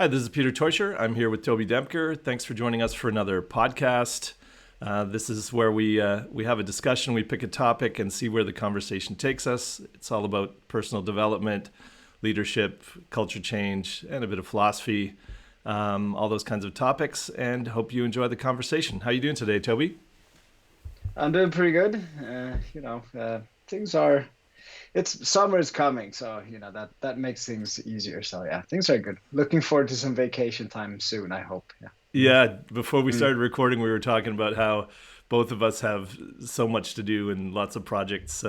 Hi, this is Peter Teuscher. I'm here with Toby Dempker. Thanks for joining us for another podcast. This is where we have a discussion, we pick a topic and see where the conversation takes us. It's all about personal development, leadership, culture change, and a bit of philosophy, all those kinds of topics, and hope you enjoy the conversation. How are you doing today, Toby? I'm doing pretty good. Things are. It's summer is coming, so that makes things easier. So yeah, things are good. Looking forward to some vacation time soon, I hope. Yeah. Yeah, before we Mm. started recording, we were talking about how both of us have so much to do and lots of projects.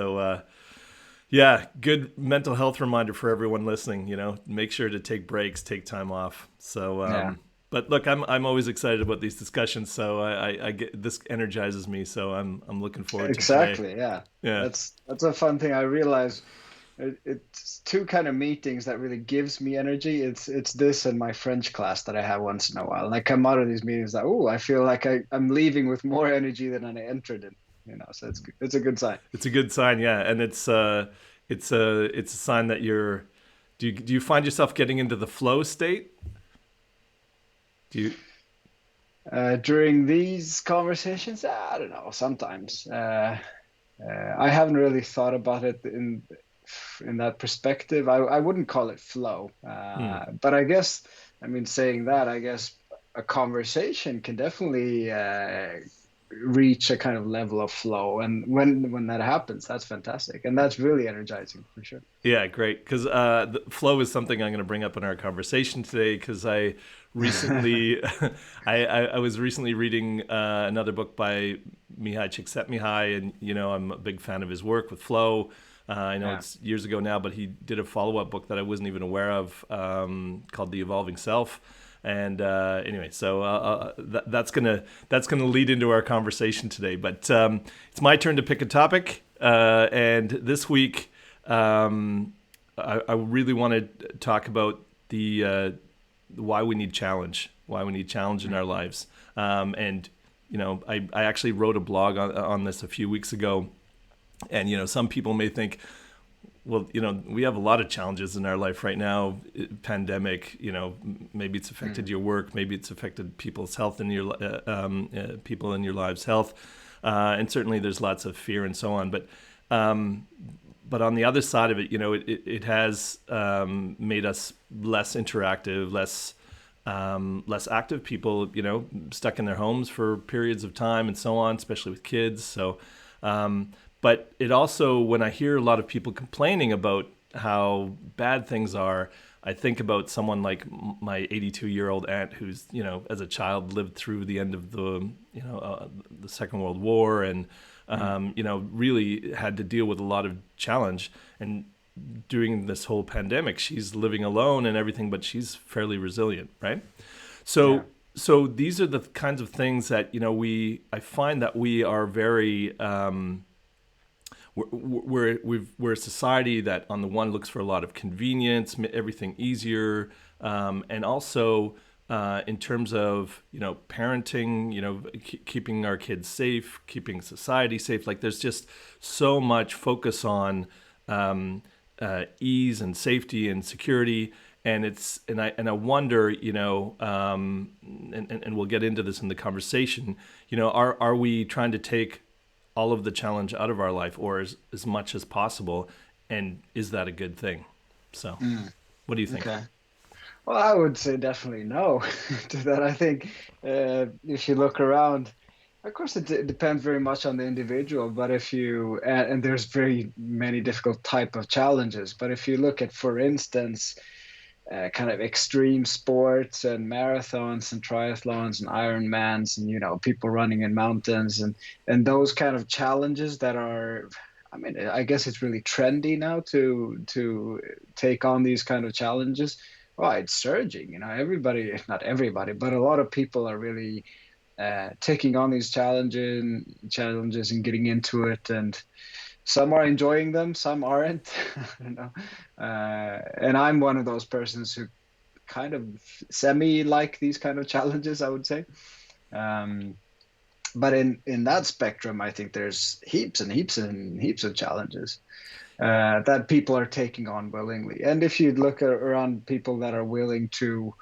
Yeah, good mental health reminder for everyone listening. Make sure to take breaks, take time off. Yeah. But look, I'm always excited about these discussions. So I get this energizes me. So I'm looking forward to today. Exactly. Yeah. Yeah, That's a fun thing. I realize it's two kind of meetings that really gives me energy. It's this and my French class that I have once in a while. And I come out of these meetings like, oh, I feel like I'm leaving with more energy than I entered in. So it's a good sign. it's a good sign. Yeah, and it's a sign that you're. Do you find yourself getting into the flow state? Do you? During these conversations, I don't know. Sometimes I haven't really thought about it in that perspective. I wouldn't call it flow, Hmm. but I guess I mean saying that, I guess a conversation can definitely reach a kind of level of flow, and when that happens, that's fantastic, and that's really energizing for sure. Yeah, great. Because the flow is something I'm going to bring up in our conversation today. Because I recently, I was recently reading another book by Mihai Csikszentmihalyi, and I'm a big fan of his work with flow. I know Yeah. it's years ago now, but he did a follow-up book that I wasn't even aware of, called The Evolving Self. And anyway, so that's gonna lead into our conversation today. But it's my turn to pick a topic, and this week I really want to talk about the why we need challenge, why we need challenge in our lives. And I actually wrote a blog on this a few weeks ago, and some people may think, well, we have a lot of challenges in our life right now. Pandemic, maybe it's affected Mm. your work, maybe it's affected people's health in your people in your lives' health, and certainly there's lots of fear and so on. Um, but on the other side of it, it has made us less interactive, less active people, stuck in their homes for periods of time and so on, especially with kids. Um, but it also, when I hear a lot of people complaining about how bad things are, I think about someone like my 82-year-old aunt, who's, as a child lived through the end of the Second World War, and Mm. really had to deal with a lot of challenge. And during this whole pandemic, she's living alone and everything, but she's fairly resilient, right? Yeah. So so these are the kinds of things that I find that we are very we're a society that on the one looks for a lot of convenience, everything easier, and also in terms of parenting, keeping our kids safe, keeping society safe. Like there's just so much focus on ease and safety and security. And I wonder, and we'll get into this in the conversation. Are we trying to take all of the challenge out of our life, or as much as possible, and is that a good thing? So, Mm. what do you think? Okay. Well, I would say definitely no to that. I think if you look around, of course, it depends very much on the individual. But if you and there's very many difficult type of challenges. But if you look at, for instance, kind of extreme sports and marathons and triathlons and Ironmans and people running in mountains and those kind of challenges that are. I mean, I guess it's really trendy now to take on these kind of challenges. Oh, it's surging. Everybody, not everybody, but a lot of people are really taking on these challenges and getting into it. And some are enjoying them, some aren't. you know. And I'm one of those persons who kind of semi like these kind of challenges, I would say. Um, but in that spectrum, I think there's heaps and heaps and heaps of challenges that people are taking on willingly. And if you look around people that are willing to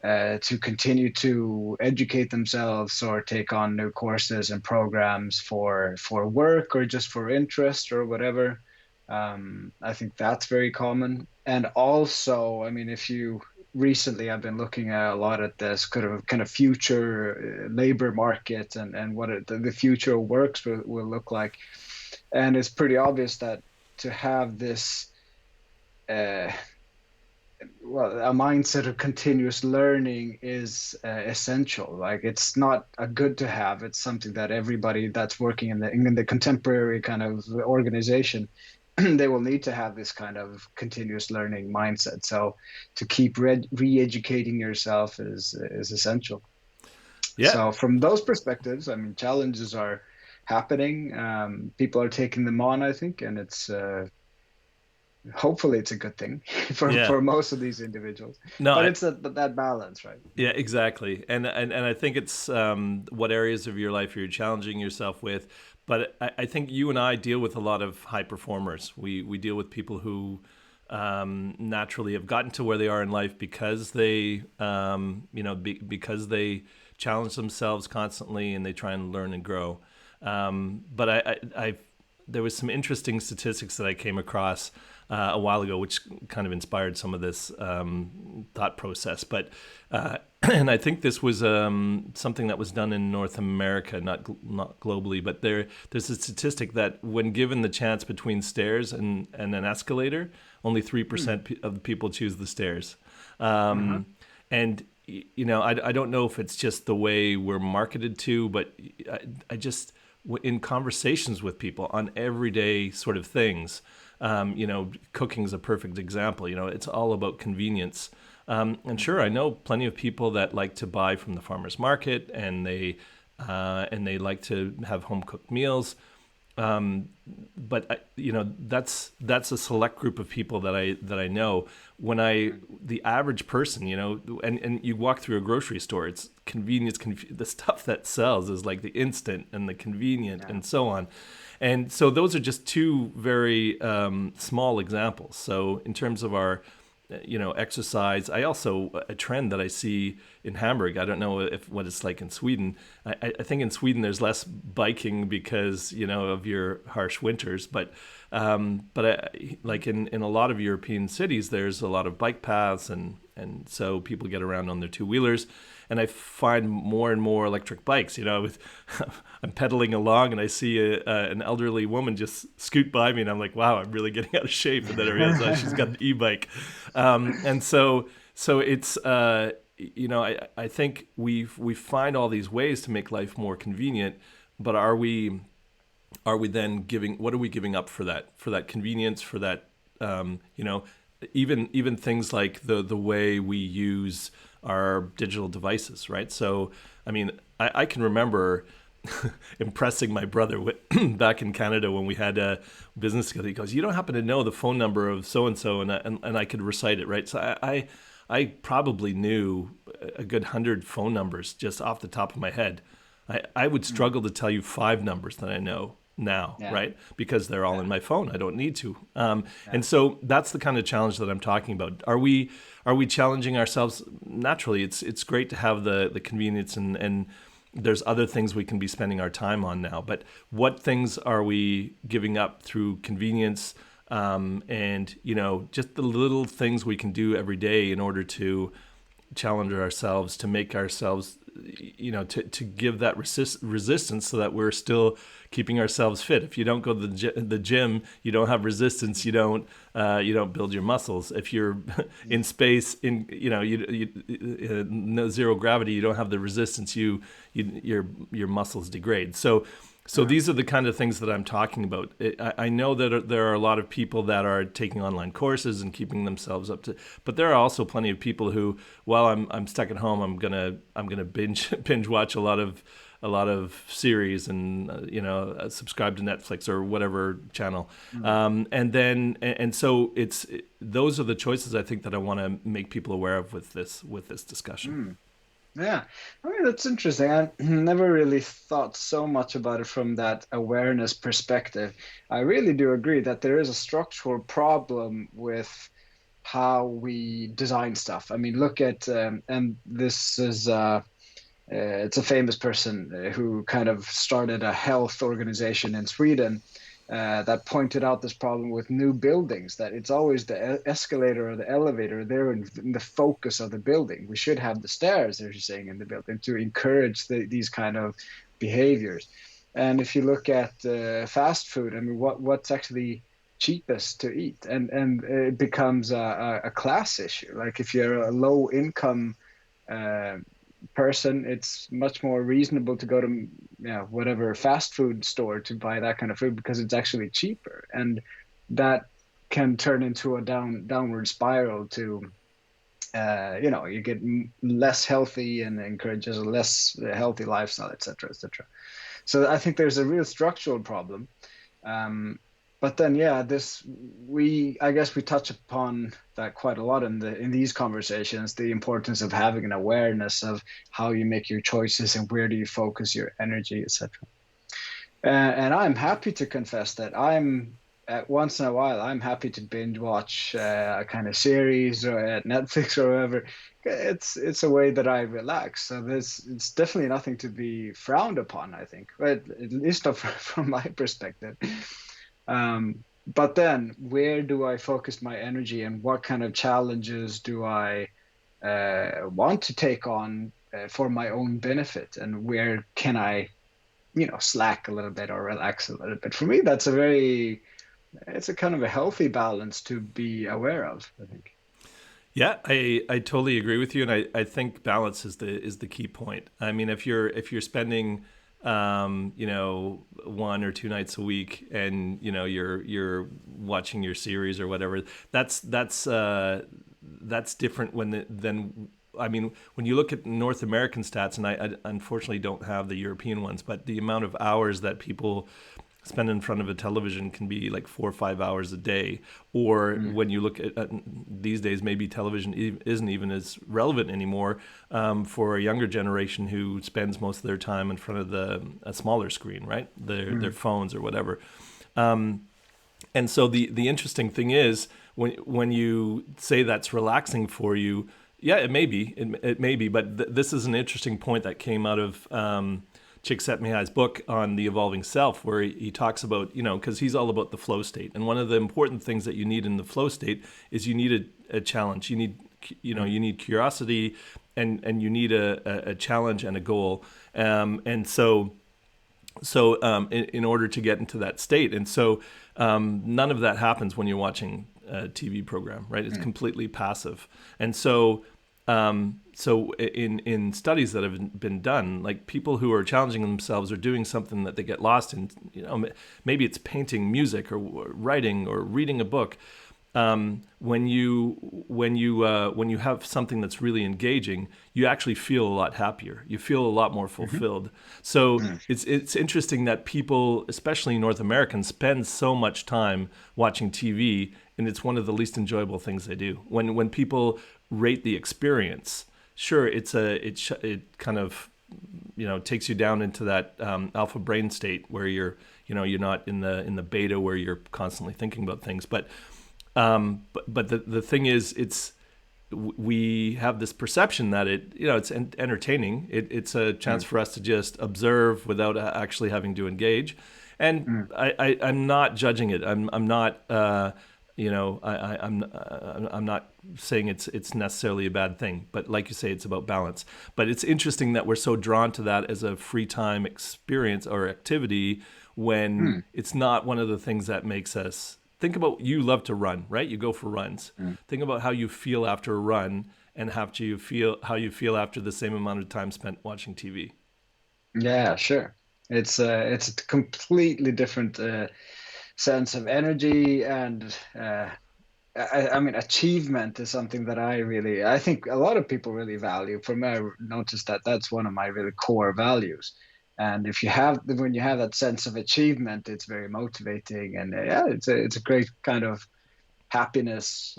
to continue to educate themselves or take on new courses and programs for work or just for interest or whatever. I think that's very common. And also, I mean, if you recently I've been looking at a lot at this kind of future labor market and what the future of works will look like. And it's pretty obvious that to have this uh, a mindset of continuous learning is essential. Like it's not a good to have. It's something that everybody that's working in the contemporary kind of organization, they will need to have this kind of continuous learning mindset. So to keep re-educating yourself is essential. Yeah. So from those perspectives, I mean, challenges are happening. People are taking them on, I think, and it's hopefully it's a good thing Yeah. for most of these individuals. No, But it's that balance, right? yeah, exactly. And I think it's what areas of your life you're challenging yourself with. But I think you and I deal with a lot of high performers. We deal with people who naturally have gotten to where they are in life because they, because they challenge themselves constantly and they try and learn and grow. But there was some interesting statistics that I came across a while ago, which kind of inspired some of this thought process. But and I think this was something that was done in North America, not globally. But there's a statistic that when given the chance between stairs and an escalator, only 3% of the people choose the stairs. Uh-huh. And I don't know if it's just the way we're marketed to, but I just in conversations with people on everyday sort of things, cooking's a perfect example. It's all about convenience. And sure, I know plenty of people that like to buy from the farmer's market, and they like to have home cooked meals. But that's a select group of people that I know. The average person, and you walk through a grocery store, it's convenience. The stuff that sells is like the instant and the convenient Yeah. and so on. And so those are just two very small examples. So in terms of our exercise. I also a trend that I see in Hamburg. I don't know if what it's like in Sweden. I think in Sweden there's less biking because of your harsh winters, like in a lot of European cities, there's a lot of bike paths and so people get around on their two wheelers. And I find more and more electric bikes. I'm pedaling along and I see an elderly woman just scoot by me, and I'm like, wow, I'm really getting out of shape. And then I realize she's got an e-bike, and so it's I think we find all these ways to make life more convenient, but are we then giving what are we giving up for that convenience, for that even things like the way we use our digital devices, right? So, I mean, I can remember impressing my brother back in Canada when we had a business together. He goes, "You don't happen to know the phone number of so and so?" And I could recite it, right? So I probably knew a good 100 phone numbers just off the top of my head. I would struggle to tell you 5 numbers that I know now, Yeah. right? Because they're all Yeah. in my phone. I don't need to. Yeah. And so that's the kind of challenge that I'm talking about. Are we challenging ourselves? Naturally, it's great to have the convenience and there's other things we can be spending our time on now. But what things are we giving up through convenience? And just the little things we can do every day in order to challenge ourselves, to make ourselves, to give that resistance so that we're still keeping ourselves fit. If you don't go to the gym, you don't have resistance. You don't build your muscles. If you're in space, no zero gravity, you don't have the resistance. Your muscles degrade. So these are the kind of things that I'm talking about. I know that there are a lot of people that are taking online courses and keeping themselves up to, but there are also plenty of people who, while I'm stuck at home, I'm gonna binge watch a lot of series and subscribe to Netflix or whatever channel, so those are the choices I think that I want to make people aware of with this discussion. Yeah, I mean that's interesting. I never really thought so much about it from that awareness perspective. I really do agree that there is a structural problem with how we design stuff. I mean, look at and this is it's a famous person who kind of started a health organization in Sweden that pointed out this problem with new buildings, that it's always the escalator or the elevator. They're in the focus of the building. We should have the stairs, as you're saying, in the building to encourage these kind of behaviors. And if you look at fast food, I mean, what's actually cheapest to eat? And it becomes a class issue. Like if you're a low income uh, person, it's much more reasonable to go to, you know, whatever fast food store to buy that kind of food because it's actually cheaper, and that can turn into a downward spiral to you know, you get less healthy and encourages a less healthy lifestyle, etc., etc. So I think there's a real structural problem. But then, yeah, this I guess we touch upon that quite a lot in these conversations, the importance of having an awareness of how you make your choices and where do you focus your energy, etc. And I'm happy to confess that once in a while I'm happy to binge watch a kind of series or at Netflix or wherever. It's a way that I relax. So it's definitely nothing to be frowned upon, I think, but at least from my perspective. But then, where do I focus my energy, and what kind of challenges do I want to take on for my own benefit, and where can I, you know, slack a little bit or relax a little bit? For me, it's a kind of a healthy balance to be aware of, I think. Yeah, I totally agree with you, and I think balance is the key point. I mean, if you're spending you know, 1 or 2 nights a week, and you know you're watching your series or whatever, that's different than I mean, when you look at North American stats, and I unfortunately don't have the European ones, but the amount of hours that people spend in front of a television can be like 4 or 5 hours a day. Or Mm, when you look at these days, maybe television isn't even as relevant anymore for a younger generation who spends most of their time in front of a smaller screen, right? Their mm, phones or whatever. And so the interesting thing is when you say that's relaxing for you, yeah, it may be, but this is an interesting point that came out of Csikszentmihalyi's book on the evolving self, where he talks about, you know, because he's all about the flow state, and one of the important things that you need in the flow state is you need a challenge. You need, you know, mm, you need curiosity, and you need a challenge and a goal, and in order to get into that state. And so none of that happens when you're watching a TV program, right? It's mm, completely passive. And so in studies that have been done, like people who are challenging themselves or doing something that they get lost in, you know, maybe it's painting, music, or writing, or reading a book. When you have something that's really engaging, you actually feel a lot happier. You feel a lot more mhm, fulfilled. So mm, it's interesting that people, especially North Americans, spend so much time watching TV, and it's one of the least enjoyable things they do. When people rate the experience, sure, it kind of, you know, takes you down into that alpha brain state where you're not in the beta where you're constantly thinking about things, but the thing is, we have this perception that it's entertaining. It's a chance mm, for us to just observe without actually having to engage. And mm. I'm not judging it. I'm not I'm not saying it's necessarily a bad thing. But like you say, it's about balance. But it's interesting that we're so drawn to that as a free time experience or activity when Mm, it's not one of the things that makes us think about. You love to run, right? You go for runs. mm. Think about how you feel after a run, and how you feel after the same amount of time spent watching TV. Yeah, sure. It's a completely different sense of energy, and I mean, achievement is something that I think a lot of people really value. For me, I noticed that that's one of my really core values. And when you have that sense of achievement, it's very motivating, and yeah, it's a great kind of happiness,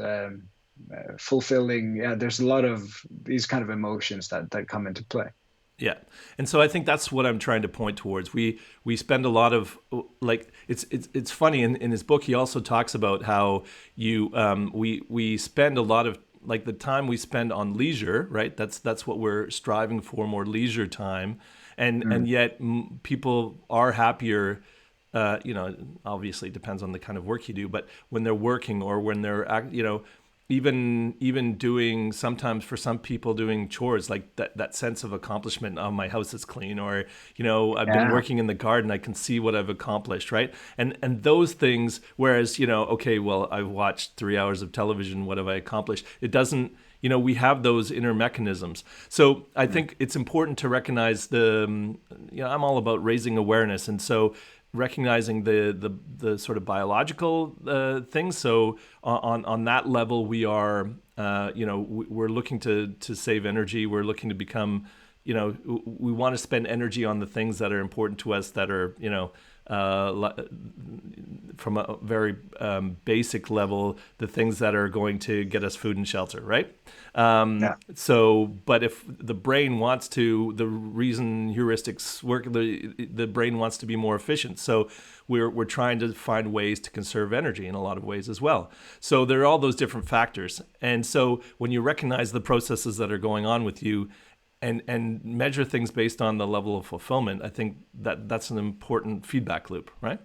fulfilling. Yeah, there's a lot of these kind of emotions that come into play. Yeah. And so I think that's what I'm trying to point towards. We spend a lot of like it's funny in his book he also talks about how we spend a lot of like the time we spend on leisure, right? That's what we're striving for, more leisure time. And Mm. yet people are happier, obviously it depends on the kind of work you do, but when they're working or when they're even doing, sometimes for some people, doing chores, like that sense of accomplishment. Oh, my house is clean, or I've been Yeah. working in the garden, I can see what I've accomplished, right? And those things, whereas okay, well, I've watched 3 hours of television, what have I accomplished? It doesn't, we have those inner mechanisms. So I Mm. think it's important to recognize I'm all about raising awareness, and so recognizing the sort of biological things. So on that level, we are we're looking to save energy. We're looking to become, we want to spend energy on the things that are important to us, that are from a very basic level, the things that are going to get us food and shelter, right? Yeah. But if the brain wants to, the reason heuristics work, the brain wants to be more efficient. So we're trying to find ways to conserve energy in a lot of ways as well. So there are all those different factors. And so when you recognize the processes that are going on with you, and measure things based on the level of fulfillment, I think that's an important feedback loop, right?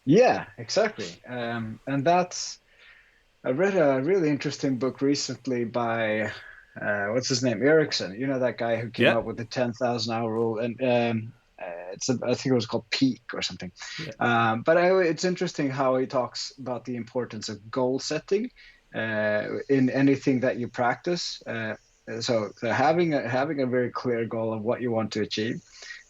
Yeah, exactly. And that's I read a really interesting book recently by what's his name? Erickson. You know, that guy who came Yeah, up with the 10,000 hour rule, and I think it was called Peak or something. yeah, It's interesting how he talks about the importance of goal setting in anything that you practice. So having a very clear goal of what you want to achieve,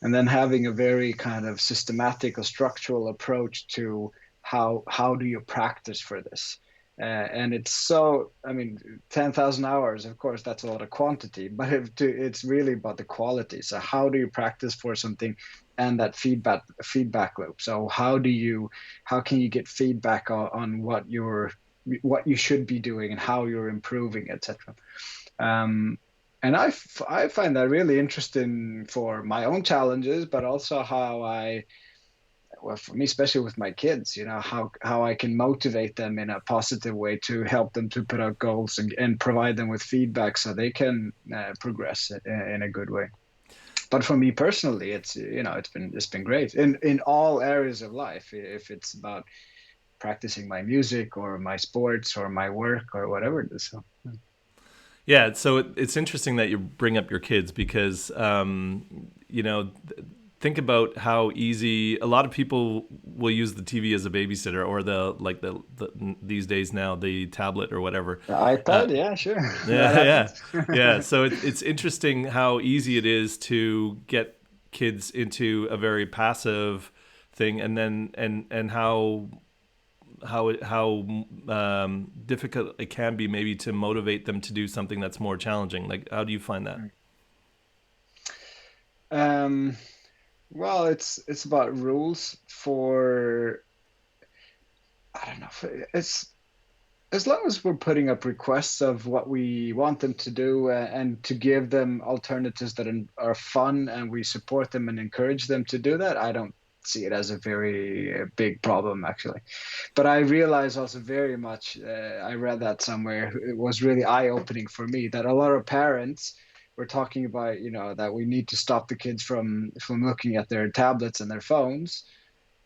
and then having a very kind of systematic or structural approach to how do you practice for this. And it's so, I mean, 10,000 hours, of course, that's a lot of quantity, but it's really about the quality. So how do you practice for something, and that feedback loop? So how can you get feedback on what you should be doing and how you're improving, etc. Um, and I find that really interesting for my own challenges, but also how well, for me, especially with my kids, how I can motivate them in a positive way to help them to put out goals, and provide them with feedback so they can progress in a good way. But for me personally, it's been great in all areas of life. If it's about practicing my music or my sports or my work or whatever it is. So, yeah. So it's interesting that you bring up your kids, because think about how easy a lot of people will use the TV as a babysitter, or the these days now, the tablet or whatever. the Uh, iPad, yeah, sure, that yeah, yeah, happens. yeah. So it's interesting how easy it is to get kids into a very passive thing, and then and how difficult it can be maybe to motivate them to do something that's more challenging. Like, how do you find that? Um, well, it's about rules for, I don't know. It's as long as we're putting up requests of what we want them to do, and to give them alternatives that are fun, and we support them and encourage them to do that, I don't see it as a very big problem, actually. But I realize also very much, I read that somewhere, it was really eye-opening for me that a lot of parents were talking about, that we need to stop the kids from looking at their tablets and their phones.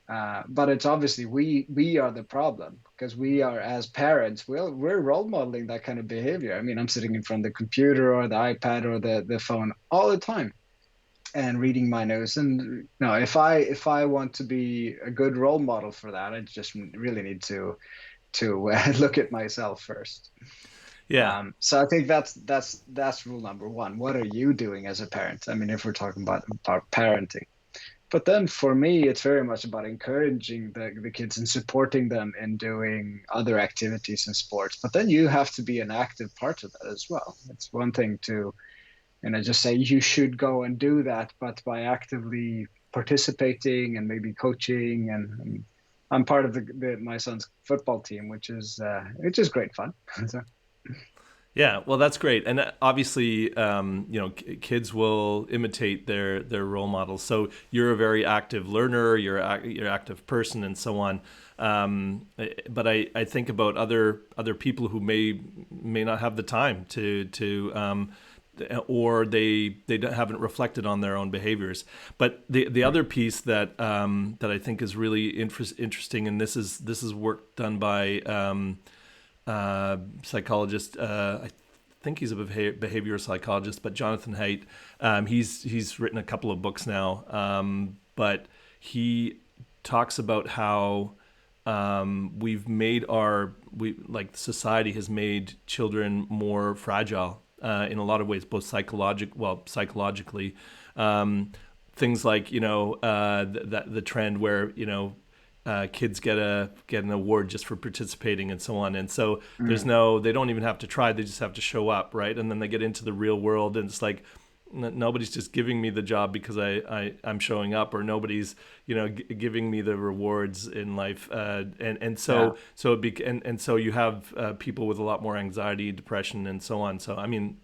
But it's obviously we are the problem, because we are, as parents, we're role modeling that kind of behavior. I mean, I'm sitting in front of the computer or the iPad or the phone all the time, and reading my news. And no, if I want to be a good role model for that, I just really need to look at myself first. Yeah, So I think that's rule number one. What are you doing as a parent? I mean, if we're talking about parenting. But then for me, it's very much about encouraging the kids and supporting them in doing other activities and sports. But then you have to be an active part of that as well. It's one thing to, just say you should go and do that, but by actively participating and maybe coaching, and I'm part of my son's football team, which is great fun. So, Yeah, well, that's great, and obviously, kids will imitate their role models. So you're a very active learner, you're an active person, and so on. But I think about other people who may not have the time to or they haven't reflected on their own behaviors. But the other piece that I think is really interesting, and this is work done by psychologist. I think he's a behavioral psychologist, but Jonathan Haidt. He's written a couple of books now, but he talks about how we've made we like society has made children more fragile in a lot of ways, both psychologically. Um, Things like the trend where kids get an award just for participating and so on. And so Mm. they don't even have to try; they just have to show up, right? And then they get into the real world, and it's like nobody's just giving me the job because I'm showing up, or nobody's giving me the rewards in life. And Yeah. and so you have people with a lot more anxiety, depression, and so on. So I mean,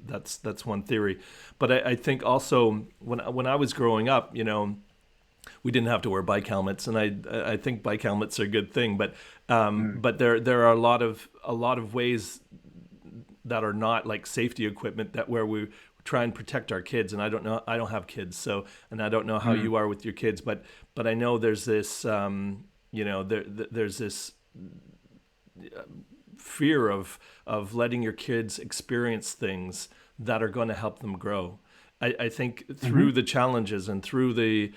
that's one theory, but I think also when I was growing up, we didn't have to wear bike helmets, and I think bike helmets are a good thing, Mm. but there are a lot of ways that are not like safety equipment that where we try and protect our kids. And I don't have kids, so, and I don't know how Mm. you are with your kids, but I know there's this there's this fear of letting your kids experience things that are going to help them grow. I think Hmm. through the challenges and through the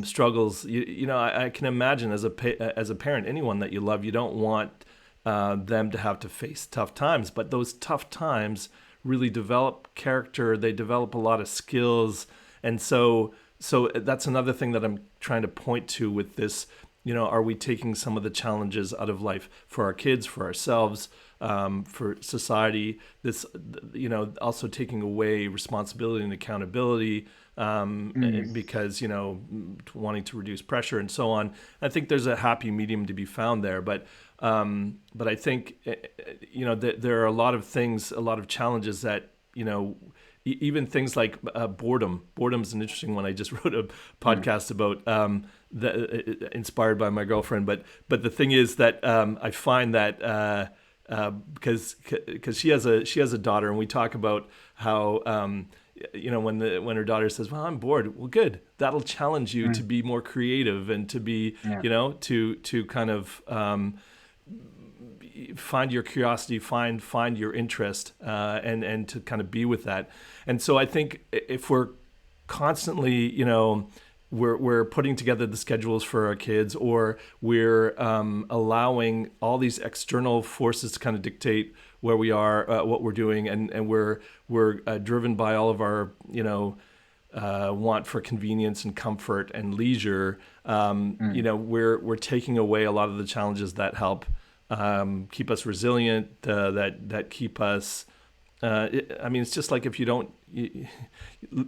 struggles, I can imagine as a parent, anyone that you love, you don't want them to have to face tough times, but those tough times really develop character. They develop a lot of skills, and so that's another thing that I'm trying to point to with this. Are we taking some of the challenges out of life for our kids, for ourselves, for society? This, also taking away responsibility and accountability, Mm. because wanting to reduce pressure and so on. I think there's a happy medium to be found there, but I think there are a lot of things, a lot of challenges that even things like boredom. Boredom's an interesting one. I just wrote a Mm. podcast about inspired by my girlfriend. But the thing is that I find that because she has a daughter, and we talk about how when her daughter says, "Well, I'm bored," well, good. That'll challenge you to Mm. be more creative and to be Yeah. to kind of find your curiosity, find your interest, and to kind of be with that. And so I think if we're constantly, we're putting together the schedules for our kids, or we're allowing all these external forces to kind of dictate where we are, what we're doing, and we're driven by all of our want for convenience and comfort and leisure. Mm. We're taking away a lot of the challenges that help keep us resilient, that keep us. I mean, it's just like if you don't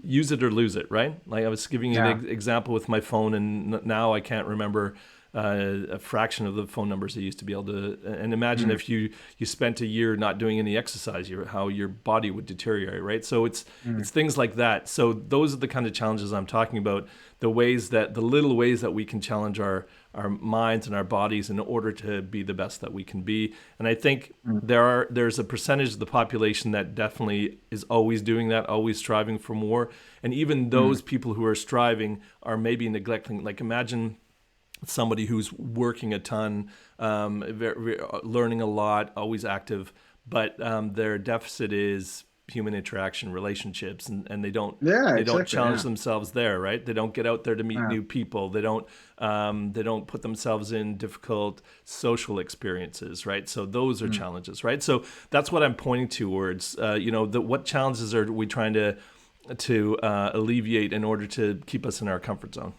use it or lose it, right? Like I was giving you an Yeah. example with my phone, and now I can't remember a fraction of the phone numbers I used to be able to. And imagine Mm. if you spent a year not doing any exercise, how your body would deteriorate, right? So Mm. it's things like that. So those are the kind of challenges I'm talking about. The little ways that we can challenge our minds and our bodies in order to be the best that we can be. And I think Mm. there's a percentage of the population that definitely is always doing that, always striving for more. And even Mm. those people who are striving are maybe neglecting. Like imagine somebody who's working a ton, learning a lot, always active, but their deficit is human interaction, relationships, and Yeah, they don't exactly. challenge Yeah. themselves there, right? They don't get out there to meet Yeah. new people. They don't put themselves in difficult social experiences, right? So those are Mm. challenges, right? So that's what I'm pointing towards. What challenges are we trying to alleviate in order to keep us in our comfort zone?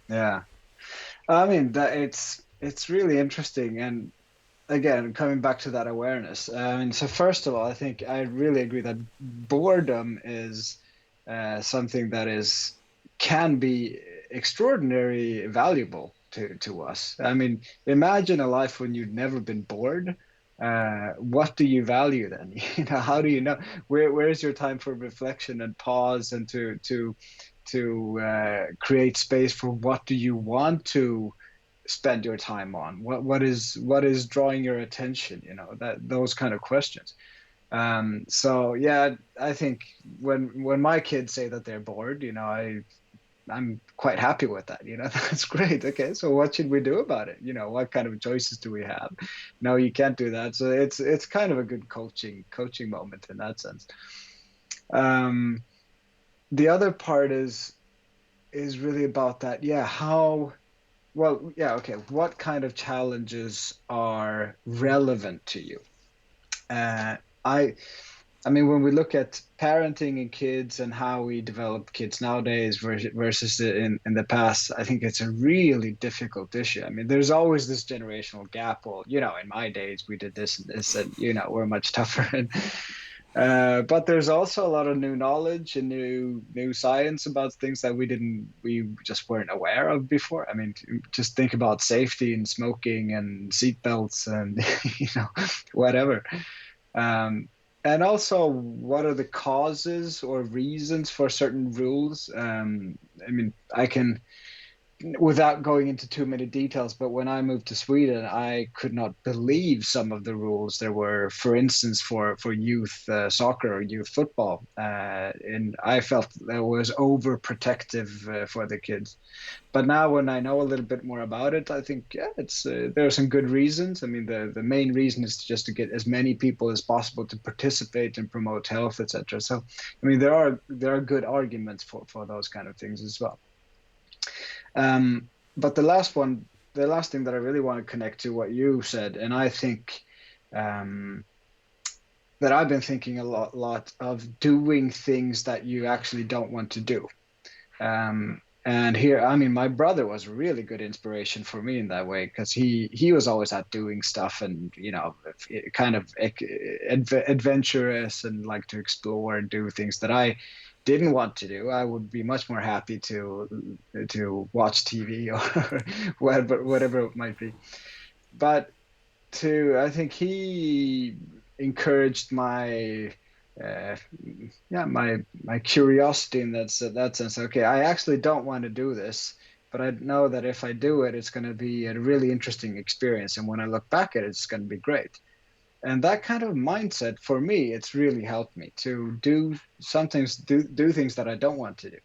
Yeah. I mean that it's really interesting, and again, coming back to that awareness. I mean, so first of all, I think I really agree that boredom is something that is can be extraordinarily valuable to us. I mean, imagine a life when you've never been bored. what do you value then? How do you know where's your time for reflection and pause and to create space for what do you want to spend your time on? What is drawing your attention? That those kind of questions. So yeah, I think when my kids say that they're bored, I'm quite happy with that. That's great. Okay, so what should we do about it? What kind of choices do we have? No, you can't do that. So it's kind of a good coaching moment in that sense. Um, the other part is really about that. Yeah, yeah, okay. What kind of challenges are relevant to you? Uh, I I mean, when we look at parenting and kids and how we develop kids nowadays versus in the past, I think it's a really difficult issue. I mean, there's always this generational gap. Well, in my days we did this and this, and we're much tougher. But there's also a lot of new knowledge and new science about things that we just weren't aware of before. I mean, just think about safety and smoking and seatbelts and whatever. Um, and also, what are the causes or reasons for certain rules? I mean, I can, without going into too many details, but when I moved to Sweden, I could not believe some of the rules there were, for instance, for youth soccer or youth football. And I felt that was overprotective for the kids. But now, when I know a little bit more about it, I think yeah, it's there are some good reasons. I mean, the main reason is just to get as many people as possible to participate and promote health, etc. So, I mean, there are good arguments for those kind of things as well. But the last thing that I really want to connect to what you said, and I think um, that I've been thinking a lot of doing things that you actually don't want to do. And here, I mean, my brother was a really good inspiration for me in that way because he was always out doing stuff and kind of adventurous and like to explore and do things that I didn't want to do. I would be much more happy to watch TV or whatever it might be. But I think he encouraged uh, my curiosity in that sense. Okay, I actually don't want to do this, but I know that if I do it, it's going to be a really interesting experience, and when I look back at it, it's going to be great. And that kind of mindset for me, it's really helped me to do things that I don't want to do.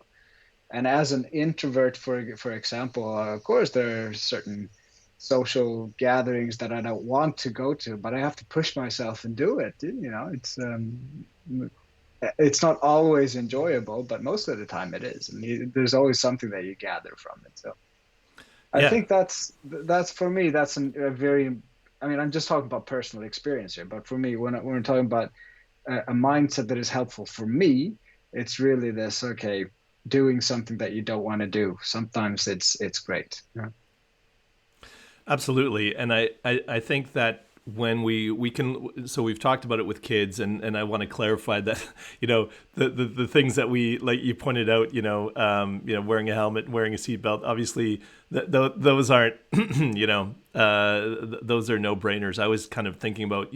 And as an introvert, for example, of course, there are certain social gatherings that I don't want to go to, but I have to push myself and do it. It's not always enjoyable, but most of the time it is. And there's always something that you gather from it. So I Yeah. think that's for me. That's a very. I mean, I'm just talking about personal experience here, but for me, when we're talking about a mindset that is helpful for me, it's really this. Okay, doing something that you don't want to do. Sometimes it's great. Yeah. Absolutely, and I think that when we can, so we've talked about it with kids, and I want to clarify that the things that we, like you pointed out, wearing a helmet, wearing a seatbelt, obviously those aren't those are no brainers. I was kind of thinking about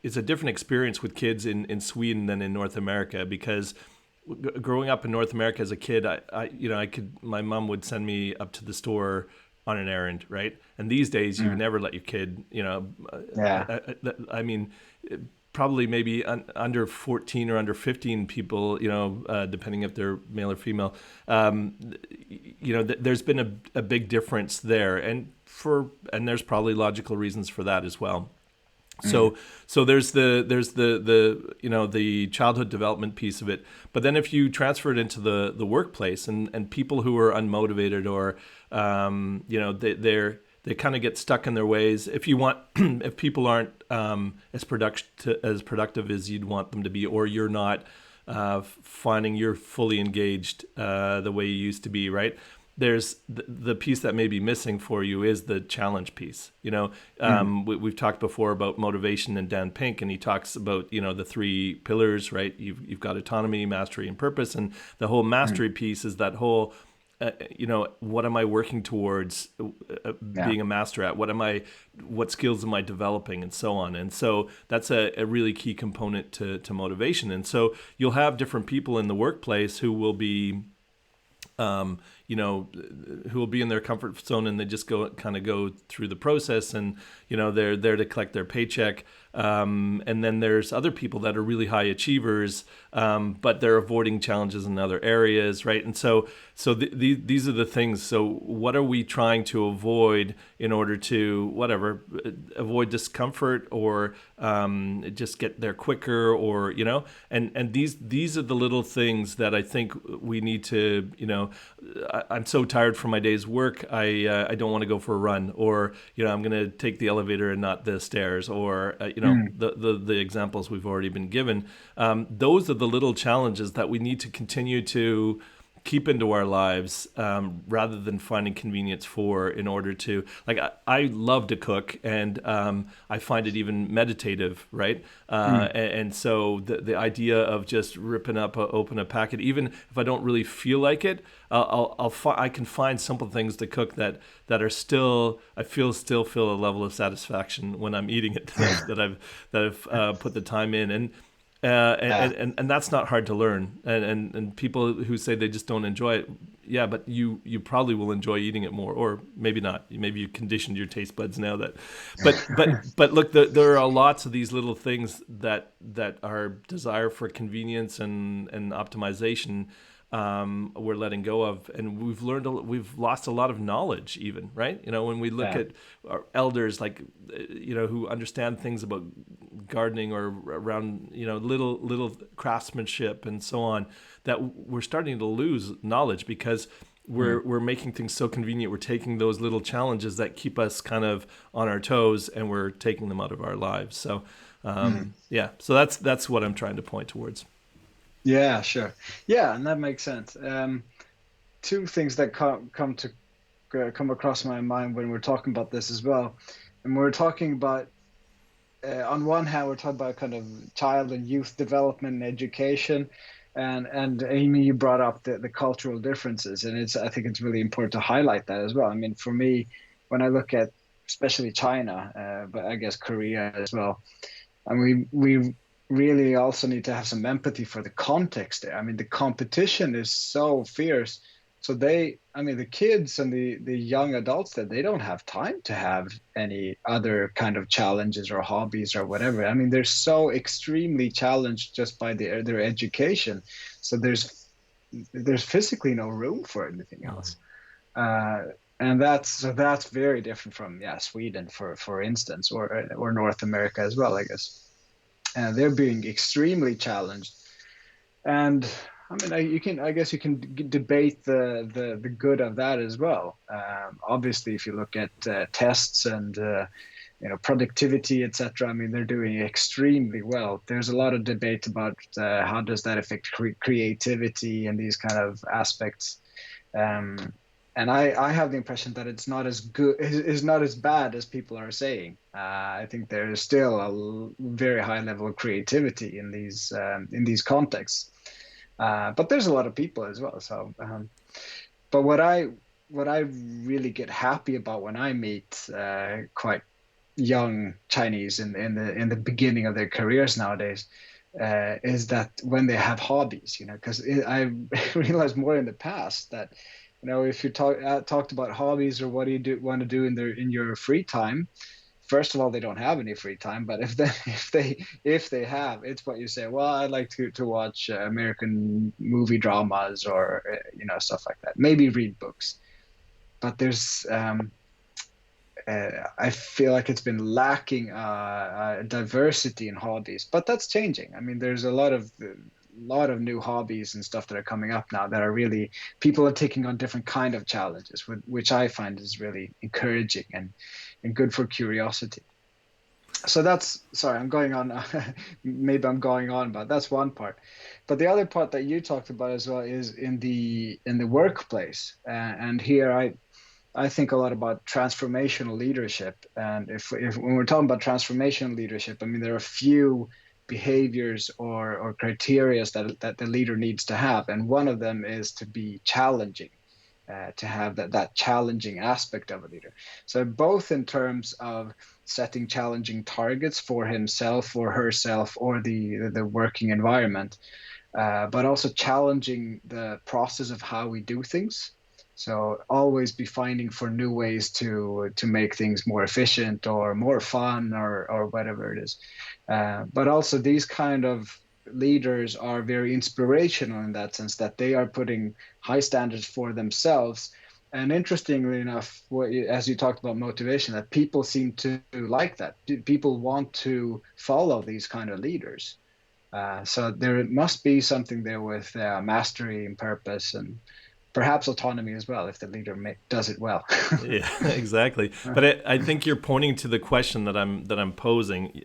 it's a different experience with kids in Sweden than in North America because growing up in North America as a kid, my mom would send me up to the store on an errand, right? And these days, you would Mm. never let your kid, Yeah. I mean, probably maybe under 14 or under 15 people, depending if they're male or female, there's been a big difference there. And there's probably logical reasons for that as well. Mm. So there's the childhood development piece of it, but then if you transfer it into the workplace and people who are unmotivated or they kind of get stuck in their ways. If you want, if people aren't as productive as you'd want them to be, or you're not finding you're fully engaged the way you used to be, right? There's the piece that may be missing for you is the challenge piece. Mm. We've talked before about motivation and Dan Pink, and he talks about the three pillars, right? You've got autonomy, mastery, and purpose, and the whole Mm. mastery piece is that whole what am I working towards Yeah. being a master at? What skills am I developing, and so on. And so that's a really key component to motivation. And so you'll have different people in the workplace who will be um, who will be in their comfort zone, and they just go through the process, and they're there to collect their paycheck. And then there's other people that are really high achievers, but they're avoiding challenges in other areas, right? And these are the things. So what are we trying to avoid in order to avoid discomfort, or just get there quicker, or and these are the little things that I think we need to I'm so tired from my day's work. I don't want to go for a run, or I'm going to take the elevator and not the stairs, or Mm. the examples we've already been given. Those are the little challenges that we need to continue to keep into our lives, rather than finding convenience for, in order to, like, I love to cook, and I find it even meditative, right? Mm. And so the idea of just ripping up open a packet, even if I don't really feel like it, I can find simple things to cook that are still, I still feel a level of satisfaction when I'm eating it, that I've put the time in. Yeah. And that's not hard to learn. And people who say they just don't enjoy it, yeah, but you probably will enjoy eating it more, or maybe not. Maybe you conditioned your taste buds now that, but look, there are lots of these little things that are desire for convenience and optimization, we're letting go of, and we've lost a lot of knowledge, even, right? When we look Yeah. at our elders, like, who understand things about gardening, or around, little craftsmanship and so on, that we're starting to lose knowledge, because Mm. we're making things so convenient. We're taking those little challenges that keep us kind of on our toes, and we're taking them out of our lives. So Mm. yeah, so that's what I'm trying to point towards. Yeah, sure. Yeah, and that makes sense. Two things that come across my mind when we're talking about this as well, and we're talking about, on one hand, we're talking about kind of child and youth development and education, and Amy, you brought up the cultural differences, and I think it's really important to highlight that as well. I mean, for me, when I look at especially China, but I guess Korea as well, and we really also need to have some empathy for the context there. I mean, the competition is so fierce. So I mean, the kids and the young adults that they don't have time to have any other kind of challenges or hobbies or whatever. I mean, they're so extremely challenged just by their education. So there's physically no room for anything Mm. else. Uh, and that's very different from, yeah, Sweden, for instance, or North America as well, I guess. They're being extremely challenged, and I mean, I guess you can debate the good of that as well. Obviously, if you look at tests and productivity, etc. I mean, they're doing extremely well. There's a lot of debate about how does that affect creativity and these kind of aspects. Um, and I have the impression that it's not as good, is not as bad as people are saying. I think there is still a very high level of creativity in these contexts. But there's a lot of people as well. So, but what I really get happy about when I meet quite young Chinese in the beginning of their careers nowadays, is that when they have hobbies, because I realized more in the past that, if you talked about hobbies or what do you want to do in your free time. First of all, they don't have any free time, but if they have, it's what you say. Well, I like to watch American movie dramas, or stuff like that. Maybe read books, but there's I feel like it's been lacking diversity in hobbies, but that's changing. I mean, there's a lot of new hobbies and stuff that are coming up now that are really, people are taking on different kind of challenges, which I find is really encouraging and good for curiosity. So that's, sorry, I'm going on. Maybe I'm going on, but that's one part. But the other part that you talked about as well is in the workplace, and here I think a lot about transformational leadership. And if when we're talking about transformational leadership, I mean, there are a few behaviors or criterias that the leader needs to have. And one of them is to be challenging. to have that challenging aspect of a leader. So both in terms of setting challenging targets for himself or herself or the working environment, but also challenging the process of how we do things. So always be finding for new ways to make things more efficient or more fun or whatever it is. But also these kind of leaders are very inspirational in that sense that they are putting high standards for themselves. And interestingly enough, as you talked about motivation, that people seem to like that. People want to follow these kind of leaders. So there must be something there with mastery and purpose and perhaps autonomy as well if the leader does it well. Yeah, exactly. But I think you're pointing to the question that I'm posing.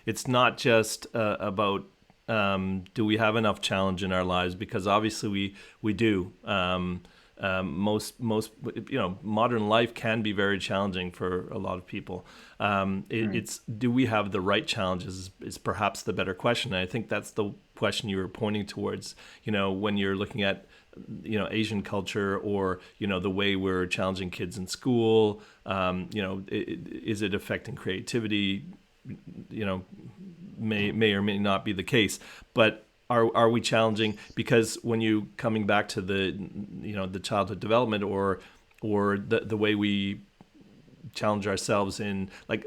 It's not just about do we have enough challenge in our lives, because obviously we do. Most modern life can be very challenging for a lot of people. It's do we have the right challenges is perhaps the better question. And I think that's the question you were pointing towards. When you're looking at Asian culture, or the way we're challenging kids in school, is it affecting creativity? May or may not be the case, but are we challenging? Because when you coming back to the childhood development, or the way we challenge ourselves in, like,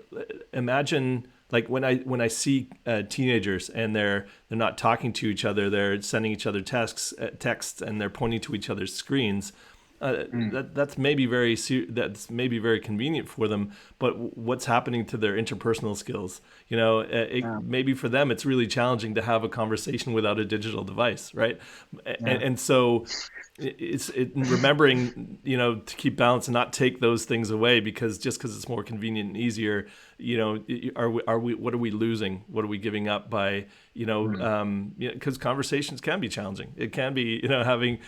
imagine, like, when I see teenagers and they're not talking to each other, they're sending each other texts, and they're pointing to each other's screens. Mm, That's maybe that's maybe very convenient for them, but what's happening to their interpersonal skills? yeah, Maybe for them it's really challenging to have a conversation without a digital device, right? yeah. And so remembering, to keep balance and not take those things away, because just because it's more convenient and easier, are we what are we losing? What are we giving up by, Mm, because conversations can be challenging. It can be, having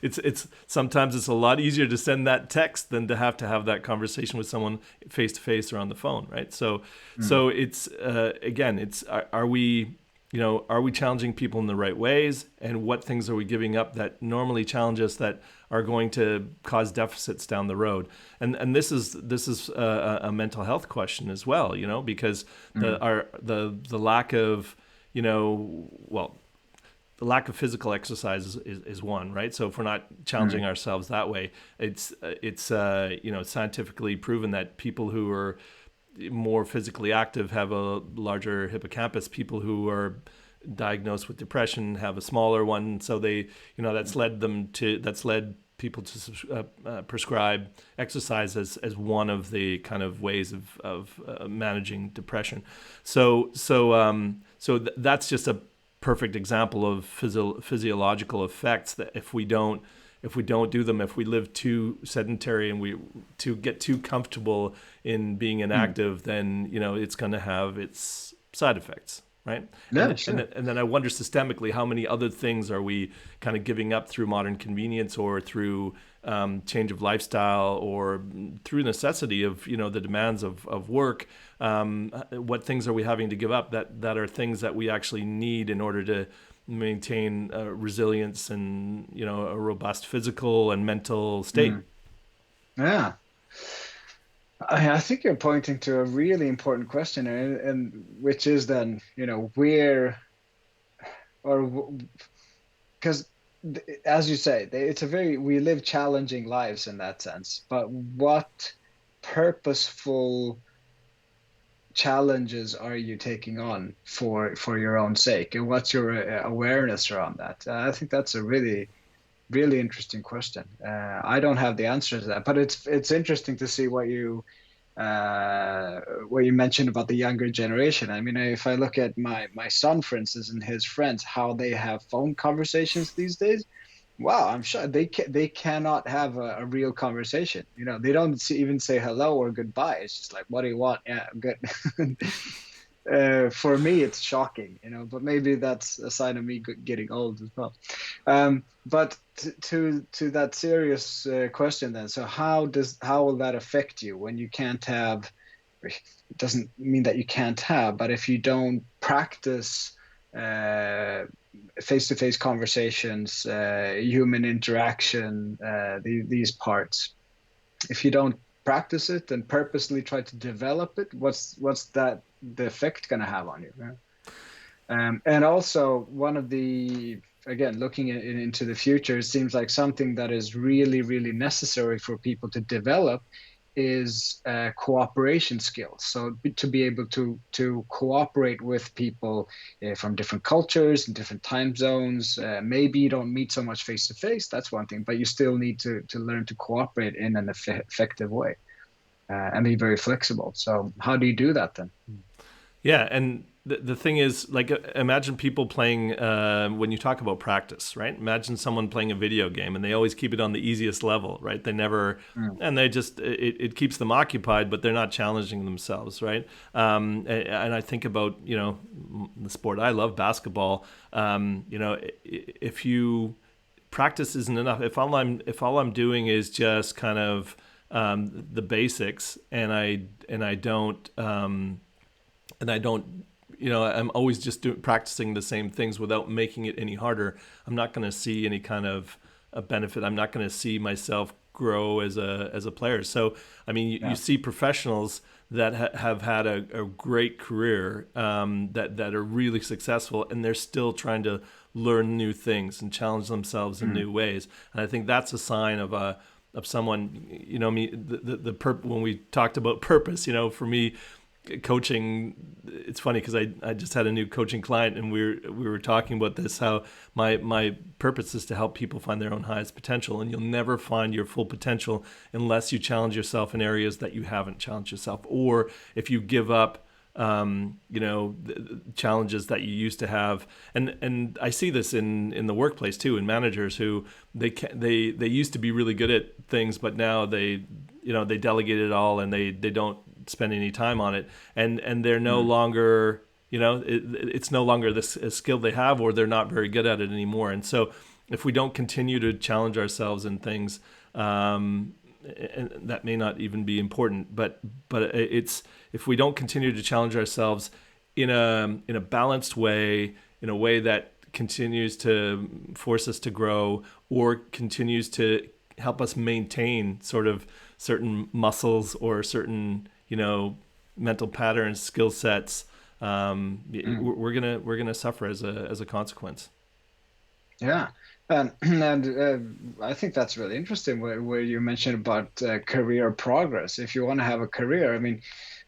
it's sometimes it's a lot easier to send that text than to have that conversation with someone face to face or on the phone, right? So mm, it's again, it's are we, are we challenging people in the right ways, and what things are we giving up that normally challenge us, that are going to cause deficits down the road? And this is a mental health question as well, because mm, the lack of, well, the lack of physical exercise is one, right? So if we're not mm, challenging ourselves that way, it's scientifically proven that people who are more physically active have a larger hippocampus. People who are diagnosed with depression have a smaller one. So they, that's led people to prescribe exercise as one of the kind of ways of managing depression. That's just a perfect example of physiological effects, that if we don't do them, if we live too sedentary and we to get too comfortable in being mm. inactive, then it's going to have its side effects, right? Yeah, sure. And then I wonder systemically, how many other things are we kind of giving up through modern convenience, or through change of lifestyle, or through necessity of the demands of work? What things are we having to give up that are things that we actually need in order to maintain resilience and a robust physical and mental state? Mm, yeah. I think you're pointing to a really important question, and which is then, where or because as you say, it's a very we live challenging lives in that sense. But what purposeful challenges are you taking on for your own sake, and what's your awareness around that? I think that's a really interesting question. I don't have the answer to that, but it's interesting to see what you mentioned about the younger generation. I mean, if I look at my son, for instance, and his friends, how they have phone conversations these days. Wow, I'm sure they cannot have a real conversation. They don't even say hello or goodbye. It's just like, what do you want? Yeah, good. For me, it's shocking, but maybe that's a sign of me getting old as well. But to that serious question then, so how will that affect you when you can't have? It doesn't mean that you can't have, but if you don't practice uh, face-to-face conversations, human interaction, these parts. If you don't practice it and purposely try to develop it, what's that the effect going to have on you? Yeah? And also one of the, again, looking into the future, it seems like something that is really, really necessary for people to develop is cooperation skills. So to be able to cooperate with people from different cultures and different time zones. Maybe you don't meet so much face to face. That's one thing, but you still need to learn to cooperate in an effective way and be very flexible. So how do you do that then? Yeah, and the thing is, like, imagine people playing, when you talk about practice, right? Imagine someone playing a video game and they always keep it on the easiest level, right? They never, Mm. and they just, it keeps them occupied, but they're not challenging themselves, right? And I think about, the sport I love, basketball. If you practice isn't enough, if all I'm doing is just kind of the basics, and I don't, I'm always just practicing the same things without making it any harder. I'm not going to see any kind of a benefit. I'm not going to see myself grow as a player. So, I mean, you Yeah. see professionals that have had a great career, that are really successful, and they're still trying to learn new things and challenge themselves in Mm. new ways. And I think that's a sign of someone, me, when we talked about purpose, for me, coaching, it's funny because I just had a new coaching client, and we were talking about this, how my purpose is to help people find their own highest potential, and you'll never find your full potential unless you challenge yourself in areas that you haven't challenged yourself, or if you give up the challenges that you used to have. And I see this in the workplace too, in managers who they used to be really good at things, but now they delegate it all, and they don't spend any time on it, and they're no Mm. longer, it's no longer this a skill they have, or they're not very good at it anymore. And so if we don't continue to challenge ourselves in things, and that may not even be important, but it's, if we don't continue to challenge ourselves in a balanced way, in a way that continues to force us to grow, or continues to help us maintain sort of certain muscles or certain, mental patterns, skill sets, Mm. we're gonna suffer as a consequence. Yeah. And I think that's really interesting where you mentioned about career progress. If you want to have a career, I mean,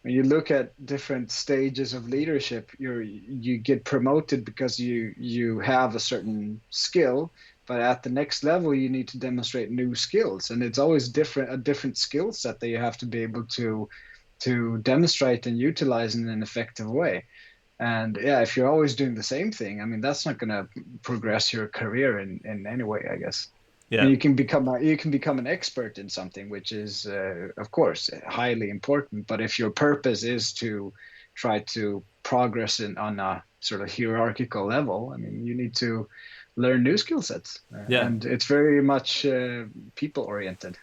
when you look at different stages of leadership, you get promoted because you have a certain skill, but at the next level, you need to demonstrate new skills, and it's always a different skill set that you have to be able to demonstrate and utilize in an effective way. And yeah, if you're always doing the same thing, I mean, that's not going to progress your career in any way, I guess. I Yeah. mean, you can become an expert in something, which is, of course, highly important. But if your purpose is to try to progress on a sort of hierarchical level, I mean, you need to learn new skill sets, Yeah. and it's very much people oriented.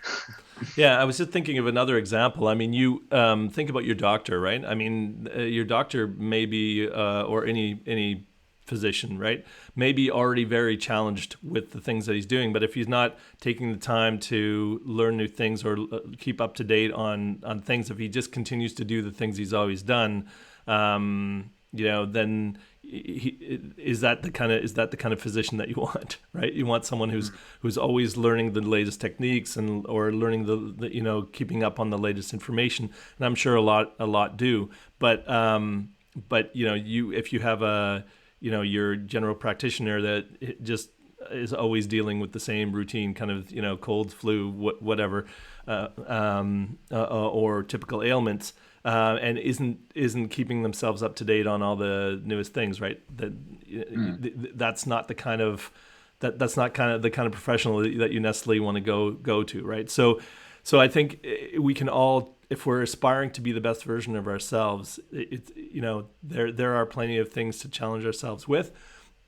Yeah, I was just thinking of another example. I mean, you think about your doctor, right? I mean, your doctor may be, or any physician, right? May be already very challenged with the things that he's doing, but if he's not taking the time to learn new things, or keep up to date on things, if he just continues to do the things he's always done, then is that the kind of physician that you want, right? You want someone who's always learning the latest techniques, and or learning keeping up on the latest information. And I'm sure a lot do, but you if you have your general practitioner that just is always dealing with the same routine kind of, cold, flu, whatever, or typical ailments, and isn't keeping themselves up to date on all the newest things, right? Mm. That's not that's not kind of the kind of professional that you necessarily want to go to, right? So I think we can all, if we're aspiring to be the best version of ourselves, there are plenty of things to challenge ourselves with.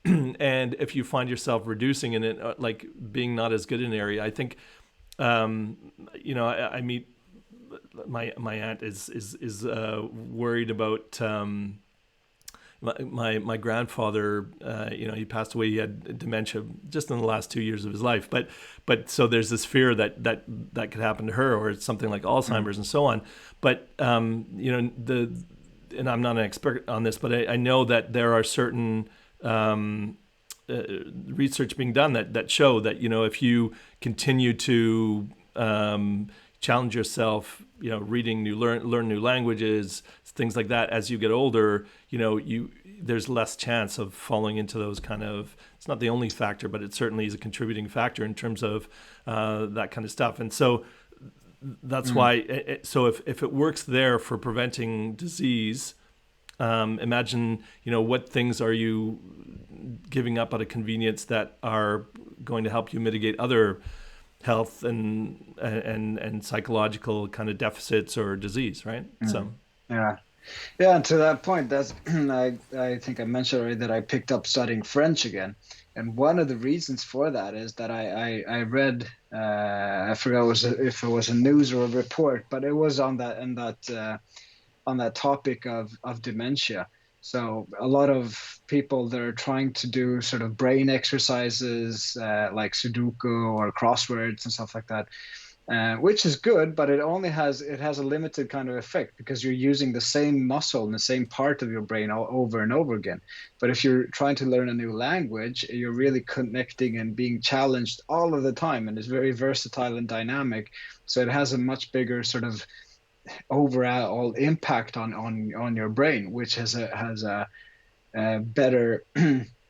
And if you find yourself reducing in it, like being not as good in an area, I think, I meet my aunt is worried about, my grandfather, he passed away. He had dementia just in the last 2 years of his life. But so there's this fear that could happen to her, or it's something like Mm. Alzheimer's and so on. But and I'm not an expert on this, but I know that there are certain research being done that show that if you continue to challenge yourself, reading learn new languages, things like that as you get older, you there's less chance of falling into those kind of. It's not the only factor, but it certainly is a contributing factor in terms of that kind of stuff. And so that's Mm. why. So if it works there for preventing disease, imagine, what things are you giving up out of convenience that are going to help you mitigate other health and psychological kind of deficits or disease, right? Mm. So, Yeah. Yeah, and to that point, that's I think I mentioned already that I picked up studying French again, and one of the reasons for that is that I read I forgot if it was a news or a report, but it was on that topic of dementia. So a lot of people that are trying to do sort of brain exercises like Sudoku or crosswords and stuff like that, which is good, but it has a limited kind of effect because you're using the same muscle and the same part of your brain over and over again. But if you're trying to learn a new language, you're really connecting and being challenged all of the time, and it's very versatile and dynamic. So it has a much bigger sort of overall impact on your brain, which a better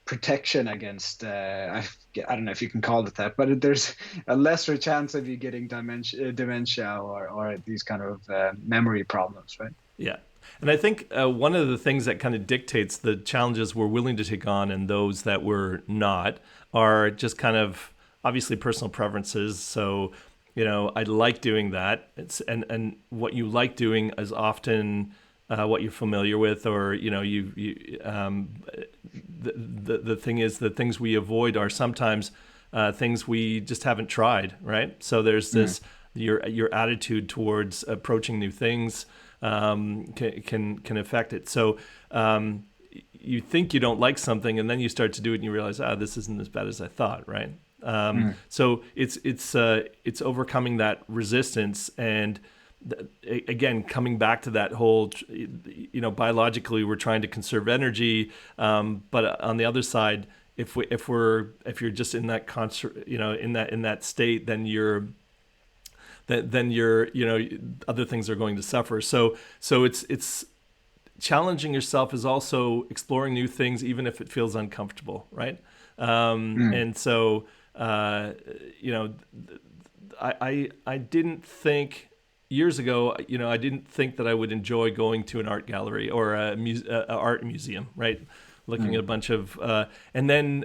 protection against I don't know if you can call it that, but there's a lesser chance of you getting dementia or these kind of memory problems, right? yeah. And I think one of the things that kind of dictates the challenges we're willing to take on and those that we're not are just kind of obviously personal preferences. So, I like doing that. And what you like doing is often what you're familiar with, or the thing is, the things we avoid are sometimes things we just haven't tried, right? So there's Mm, this your attitude towards approaching new things can affect it. So you think you don't like something, and then you start to do it, and you realize, this isn't as bad as I thought, right? mm, So it's overcoming that resistance, and again, coming back to that whole, biologically we're trying to conserve energy, but on the other side, if you're just in that concert, in that state, then you're, other things are going to suffer. So it's challenging yourself is also exploring new things, even if it feels uncomfortable, right? mm, And so, you know, I didn't think years ago, I didn't think that I would enjoy going to an art gallery or a art museum, right? Looking at mm, a bunch of, and then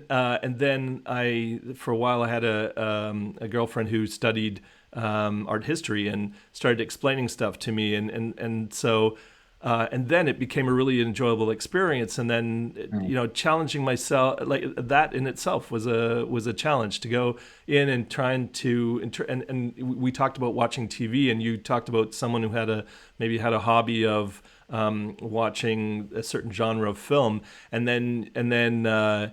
for a while I had a girlfriend who studied art history and started explaining stuff to me, and so. And then it became a really enjoyable experience. And then, mm, challenging myself, like that in itself was a challenge, to go in and trying to and we talked about watching TV, and you talked about someone who maybe had a hobby of watching a certain genre of film, and then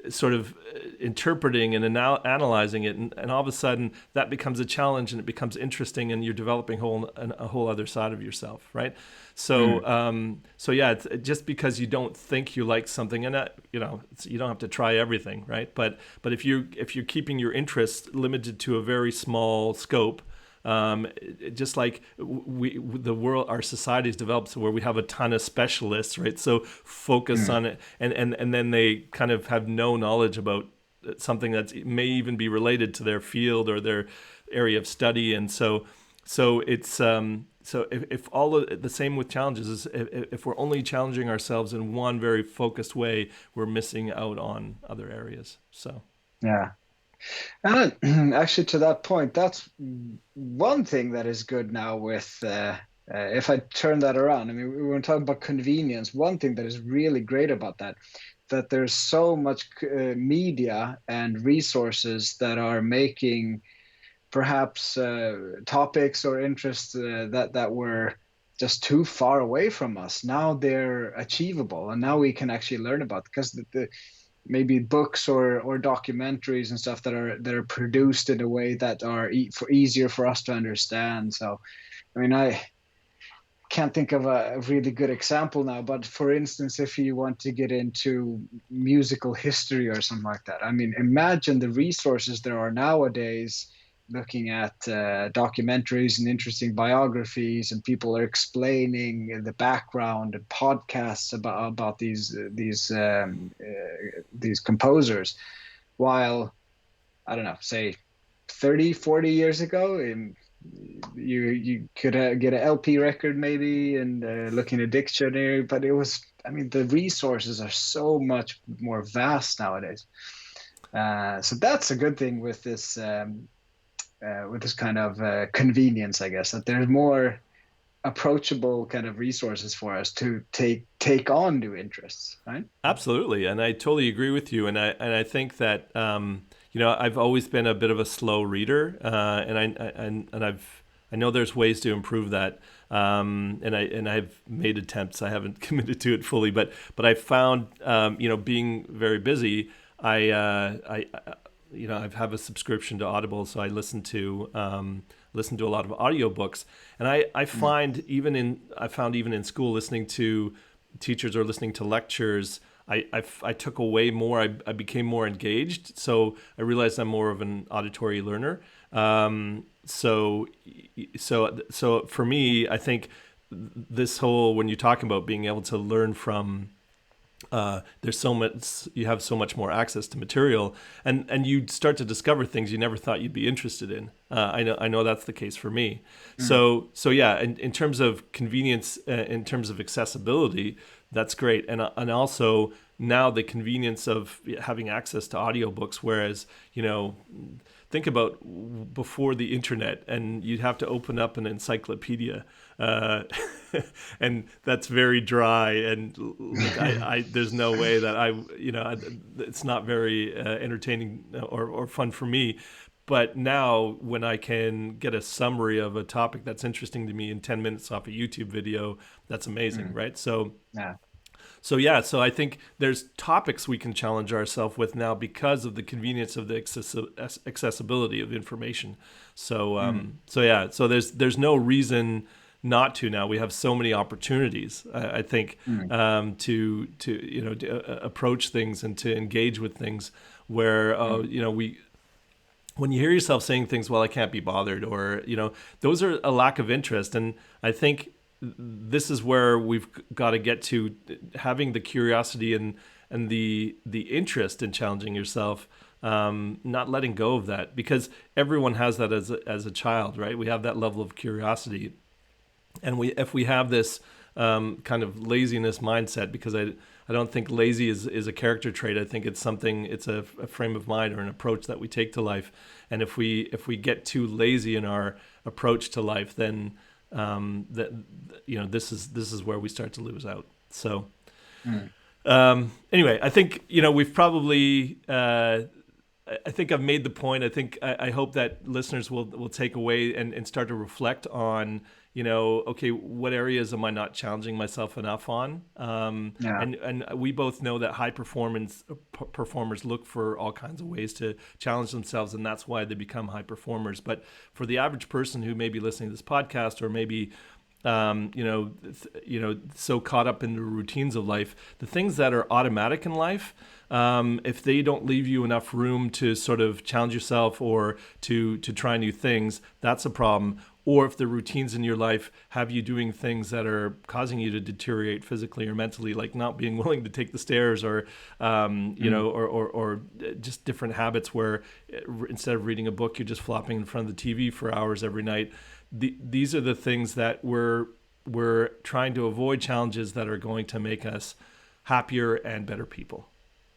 sort of interpreting and analyzing it, and all of a sudden that becomes a challenge, and it becomes interesting, and you're developing a whole other side of yourself, right? So mm, so yeah, it's just because you don't think you like something, and you don't have to try everything, right? But if you're keeping your interest limited to a very small scope, just like the world, our society's developed, so where we have a ton of specialists, right? So focus mm, on it, and then they kind of have no knowledge about something that may even be related to their field or their area of study, and so it's so if all the same with challenges is, if we're only challenging ourselves in one very focused way, we're missing out on other areas. So yeah. And actually, to that point, that's one thing that is good now with if I turn that around. I mean, we were talking about convenience. One thing that is really great about that there's so much media and resources that are making perhaps topics or interests that were just too far away from us. Now they're achievable, and now we can actually learn about, because the maybe books or documentaries and stuff that are produced in a way that are easier for us to understand. So I mean, I can't think of a really good example now, but for instance, if you want to get into musical history or something like that, I mean, imagine the resources there are nowadays, looking at documentaries and interesting biographies, and people are explaining the background, and podcasts about these composers. While, I don't know, say 30, 40 years ago, you could get an LP record maybe, and look in a dictionary, but it was, I mean, the resources are so much more vast nowadays. So that's a good thing with this kind of convenience, I guess, that there's more approachable kind of resources for us to take on new interests, right? Absolutely, and I totally agree with you. And I think that I've always been a bit of a slow reader, I know there's ways to improve that. I've made attempts. I haven't committed to it fully, but I found being very busy, I have a subscription to Audible, so I listen to a lot of audiobooks, and I find I found even in school, listening to teachers or listening to lectures, I took away more. I became more engaged, so I realized I'm more of an auditory learner. So for me, I think this whole, when you're talking about being able to learn from, there's so much, you have so much more access to material, and you start to discover things you never thought you'd be interested in. I know that's the case for me. So yeah, in terms of convenience, in terms of accessibility, that's great. And also now the convenience of having access to audiobooks, whereas, think about before the internet, and you'd have to open up an encyclopedia, and that's very dry, and like, there's no way that it's not very entertaining or fun for me. But now, when I can get a summary of a topic that's interesting to me in 10 minutes off a YouTube video, that's amazing, right? Yeah. So I think there's topics we can challenge ourselves with now because of the convenience of the accessibility of information. So there's no reason not to now. We have so many opportunities, I think, to approach things and to engage with things where when you hear yourself saying things, well, I can't be bothered, or those are a lack of interest. And I think this is where we've got to get to, having the curiosity and the interest in challenging yourself, not letting go of that, because everyone has that as a child, right? We have that level of curiosity, and if we have this kind of laziness mindset, because I don't think lazy is a character trait. I think it's a frame of mind or an approach that we take to life. And if we get too lazy in our approach to life, then this is where we start to lose out. So anyway, I think we've probably I think I've made the point. I hope that listeners will take away and start to reflect on, okay, what areas am I not challenging myself enough on? And we both know that high performers look for all kinds of ways to challenge themselves, and that's why they become high performers. But for the average person who may be listening to this podcast, or maybe so caught up in the routines of life, the things that are automatic in life, if they don't leave you enough room to sort of challenge yourself or to try new things, that's a problem. Or if the routines in your life have you doing things that are causing you to deteriorate physically or mentally, like not being willing to take the stairs, or or just different habits where instead of reading a book, you're just flopping in front of the TV for hours every night. These are the things that we're trying to avoid, challenges that are going to make us happier and better people.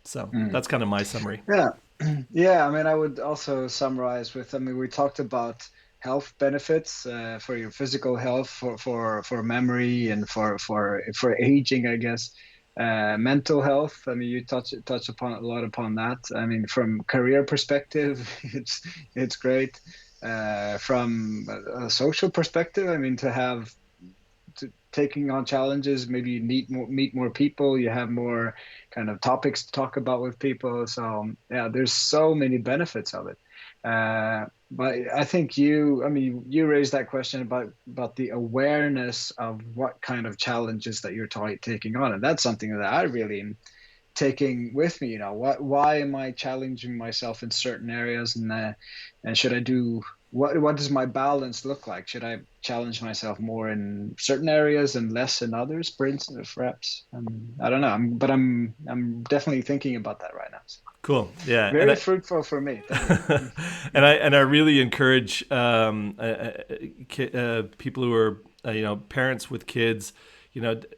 So that's kind of my summary. Yeah. I mean, I would also summarize with, I mean, we talked about health benefits for your physical health, for memory, and for aging, I guess. Mental health, I mean, you touch upon a lot upon that. I mean, from career perspective, it's great. From a social perspective, I mean, to have taking on challenges. Maybe you meet more people. You have more kind of topics to talk about with people. So yeah, there's so many benefits of it. But I think I mean, you raised that question about the awareness of what kind of challenges that you're taking on, and that's something that I really am taking with me. Why am I challenging myself in certain areas, and should I do what does my balance look like? Should I challenge myself more in certain areas and less in others, for instance, perhaps? I don't know. I'm definitely thinking about that right now. So, Cool. Yeah. very fruitful for me. Thank you. And I really encourage people who are parents with kids.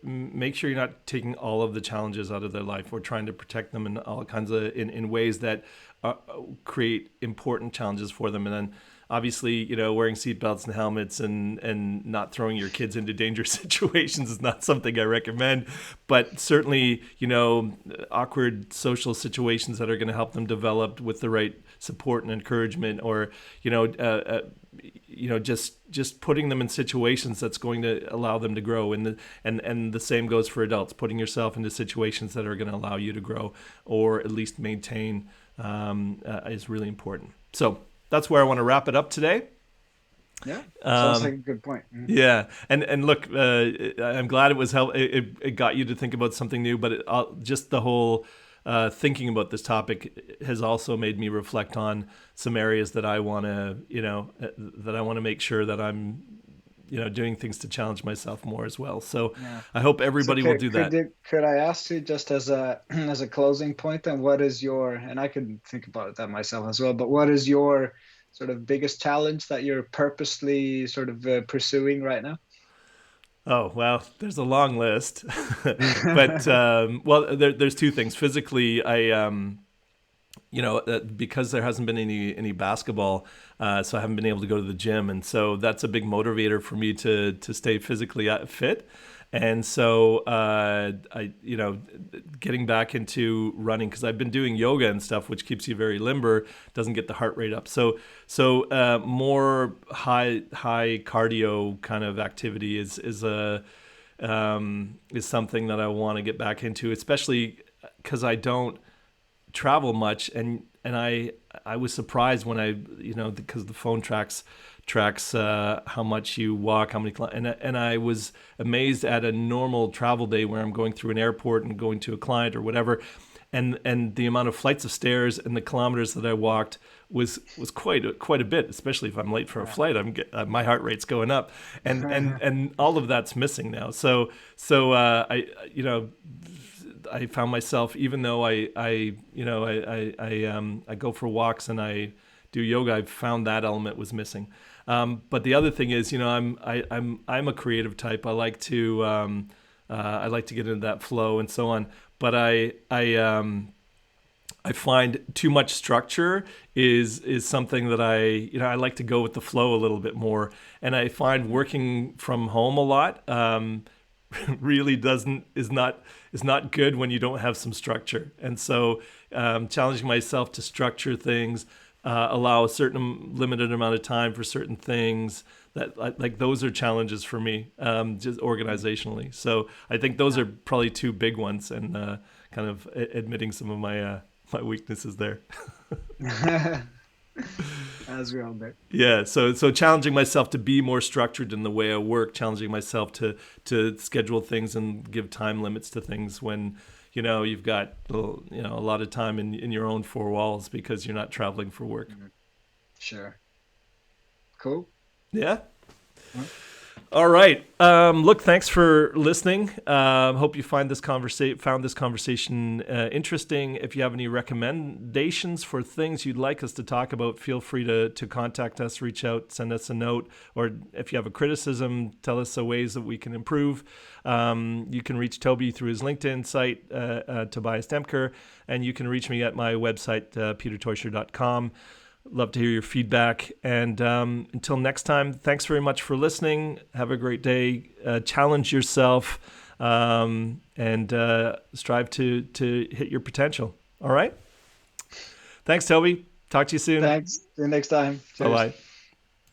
Make sure you're not taking all of the challenges out of their life or trying to protect them in all kinds of in ways that create important challenges for them. And then obviously, wearing seatbelts and helmets and not throwing your kids into dangerous situations is not something I recommend. But certainly, awkward social situations that are going to help them develop with the right support and encouragement, or just putting them in situations that's going to allow them to grow. And the same goes for adults. Putting yourself into situations that are going to allow you to grow or at least maintain is really important. So that's where I want to wrap it up today. Yeah, sounds like a good point. Yeah, and look, I'm glad it was it got you to think about something new, but just the whole thinking about this topic has also made me reflect on some areas that I want to make sure that I'm doing things to challenge myself more as well. So Yeah. I hope everybody will do that. Could I ask you, just as a as a closing point, then, what is your, and I could think about that myself as well, but what is your sort of biggest challenge that you're purposely sort of pursuing right now? Oh, well, there's a long list. But well, there's two things. Physically, because there hasn't been any basketball, so I haven't been able to go to the gym, and so that's a big motivator for me to stay physically fit. And so getting back into running, because I've been doing yoga and stuff, which keeps you very limber, doesn't get the heart rate up. So more high cardio kind of activity is something that I want to get back into, especially because I don't travel much, and I was surprised when because the phone tracks how much you walk, how many and I was amazed at a normal travel day where I'm going through an airport and going to a client or whatever, and the amount of flights of stairs and the kilometers that I walked was quite a bit, especially if I'm late for a flight. My heart rate's going up, and all of that's missing now. So I found myself, even though I go for walks and I do yoga, I found that element was missing. But the other thing is, I'm a creative type. I like to get into that flow and so on. But I find too much structure is something that I like to go with the flow a little bit more. And I find working from home a lot really is not good when you don't have some structure. And so challenging myself to structure things, allow a certain limited amount of time for certain things, that like those are challenges for me, just organizationally. So I think those are probably two big ones, and kind of admitting some of my weaknesses there. As we all do. Yeah, so challenging myself to be more structured in the way I work, challenging myself to schedule things and give time limits to things when you've got a lot of time in your own four walls because you're not traveling for work. Sure. Cool. Yeah. All right. Look, thanks for listening. Hope you found this conversation interesting. If you have any recommendations for things you'd like us to talk about, feel free to contact us, reach out, send us a note, or if you have a criticism, tell us the ways that we can improve. You can reach Tobi through his LinkedIn site, Tobias Demker, and you can reach me at my website, peterteuscher.com. Love to hear your feedback. And until next time, thanks very much for listening. Have a great day. Challenge yourself, and strive to hit your potential. All right? Thanks, Tobi. Talk to you soon. Thanks. See you next time. Cheers. Bye-bye.